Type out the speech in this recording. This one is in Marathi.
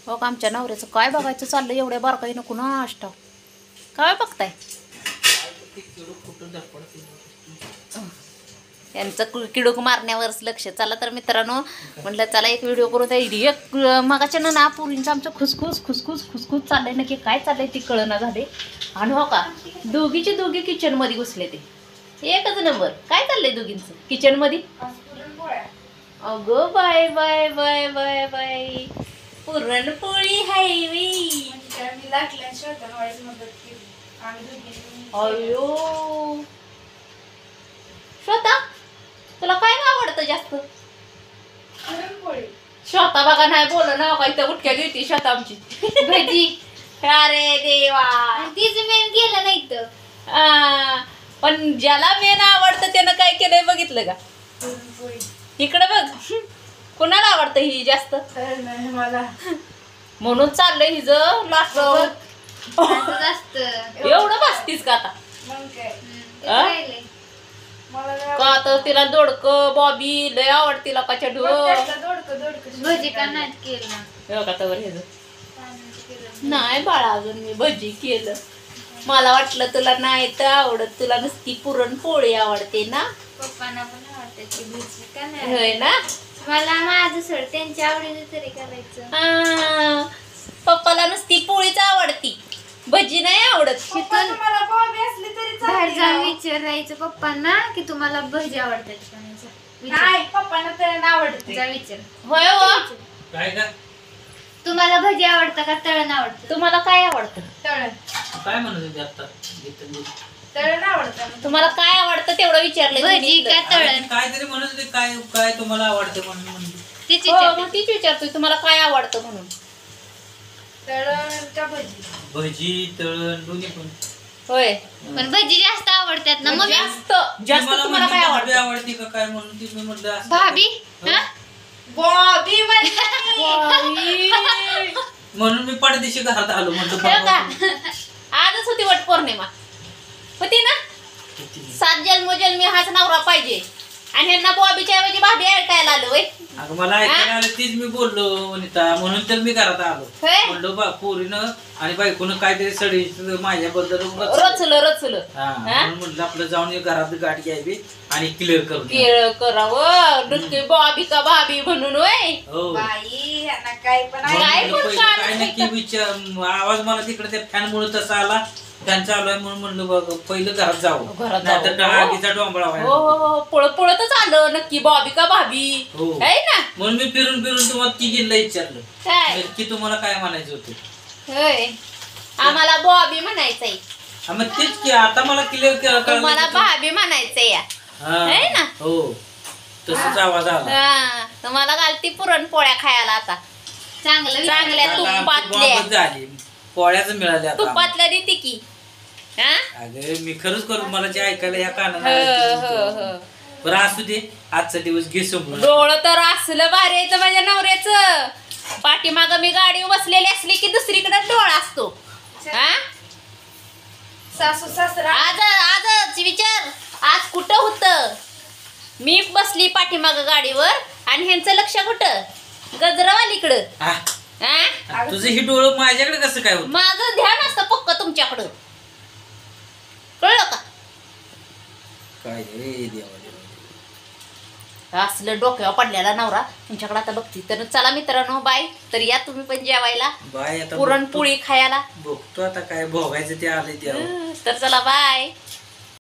हो का आमच्या नवऱ्याचं काय बघायचं चाललं एवढ्या बारकाईनं कुणा अष्टाव काय बघताय यांचं किडूक मारण्यावरच लक्ष. चला तर मित्रांनो म्हटलं चला एक व्हिडिओ करू द्या. एक मगाच्या ना पुरींचं आमचं खुसखुस खुसखुस खुसखुस चाललंय नक्की काय चाललंय ती कळना झाले. आणि हो का दोघीचे दोघी किचन मध्ये घुसले ते एकच नंबर. काय चाललंय दोघींचं किचन मध्ये. अगं bye bye bye bye bye puranpoli हायवी. अयो श्वेता तुला काय आवडतं जास्त. श्वेता बघा नाही बोल ना का इथं उठक्या घेते श्वेता आमची भजी. अरे देवा तीच मेन केलं नाही तर पण ज्याला मेन आवडतं त्यानं काय केलंय बघितलं का. इकडे बघ कोणाला आवडतं ही जास्त. मला म्हणून चाललंय हिज लास्ट एवढं बसतीस का आता. का तर तिला दोडकं बॉबी लय आवडती लोकांच्या भजी का नाही केलं का तर नाही बाळा अजून मी भजी केलं. मला वाटलं तुला नाही तर आवडत तुला नुसती पुरणपोळी आवडते ना. पप्पांना पण आवडते भजी का नाही. होय ना मला माझं सोड त्यांच्या आवडीचं तरी करायचं. पप्पाला नुसती पोळीच आवडती भजी नाही आवडत. बाहेर जाऊन विचारायचं पप्पांना की तुम्हाला भजी आवडतात का. पप्पांना तळण आवडते जा विचार. होय हो काय का तुम्हाला भजी आवडतं का तळण आवडतं. तुम्हाला काय आवडतं. तळण काय म्हणत होते आता तळण आवडतं. तुम्हाला काय आवडतं तेवढं विचारलं. भजी का तळण काहीतरी म्हणत होते काय काय तुम्हाला आवडते म्हणून म्हणते. तीच मग तीच विचारतोय तुम्हाला काय आवडतं म्हणून. तळण का भजी. भजी तळण दोन्ही पण. होय पण भजी जास्त आवडतात ना. मग जास्त जास्त मला तुम्हाला काय भाभी आवडतं. आवडते का काय म्हणून ती मी म्हटलं असं. भाभी बॉबी म्हणून मी पडदेशी घरात आलो हो का? म्हणतो. आजच होती वट पौर्णिमा होती ना. 7 जन्मोजन्मी हाच नवरा पाहिजे आणि ह्यांना बॉबीच्या ऐवजी भाभी ऐकायला आलो वय. अगं मला ऐकायला आलं तीच मी बोललो वनिता म्हणून तर मी घरात आलो. होय? म्हणलो पोरीनं आणि बायकोनं काहीतरी सडी माझ्याबद्दल रचलं म्हणून म्हटलं आपलं जाऊन एक घरात गाठ घ्यावी आणि क्लिअर करून घ्यावी. केळ करावं नक्की बॉबी का भाभी म्हणून वय. हो बाई यांना काय पण काय म्हणलं पण पहिलं कारण काय नाही नक्की विचार आवाज मला तिकडे त्या फॅन मुळे तसा आला. फॅन चालू आहे म्हणून म्हणलं बघ पहिलं घरात जाऊ घरात नाहीतर जाऊ. आगीचा डोंबळा हो व्हायला. हो हो पळतच आलं नक्की बॉबी का भाभी हो. आहे ना. म्हणून मी फिरून फिरून तुम्हाला तिघींना विचारलं काय की तुम्हाला काय म्हणायचं होतं. होय आम्हाला बॉबी म्हणायचंय. हा, मग तेच की आता मला क्लिअर तुम्हाला भाभी म्हणायचंय या आहे ना. हो तसंच आवाज आला. तुम्हाला घालती पुरणपोळ्या खायला आता चांगल्या आता आमची तुपातल्या बॉम्बच झाली पोळ्याच मिळाल्या आता आम्हाला. तुपातल्या देते की. हा अगं मी खरंच करू मला जे ऐकायला या हो, कानाला बरं असू दे आजचा दिवस घे समोर. डोळं तर असलं भारी यायचं माझ्या नवऱ्याचं. पाठीमाग मी गाडी बसलेली असली की दुसरीकडे डोळा असतो. हा सासू सासरा आजच विचार आज कुठं होतं. मी बसली पाठीमाग गाडीवर आणि ह्यांचं लक्ष कुठं गजरावालीकडं. हा, हा तुझं ही डोळं माझ्याकडे कसं काय होत. माझं ध्यान असतं पक्क तुमच्याकडं कळलं का. काय रे देवा असलं डोक्यावर पडलेला नवरा तुमच्याकडे आता बघती. तर चला मित्रांनो बाय. तर या तुम्ही पण जेवायला बाय आता पुरणपोळी खायला. बघतो आता काय भोगायचं ते आलंय त्या. तर चला बाय.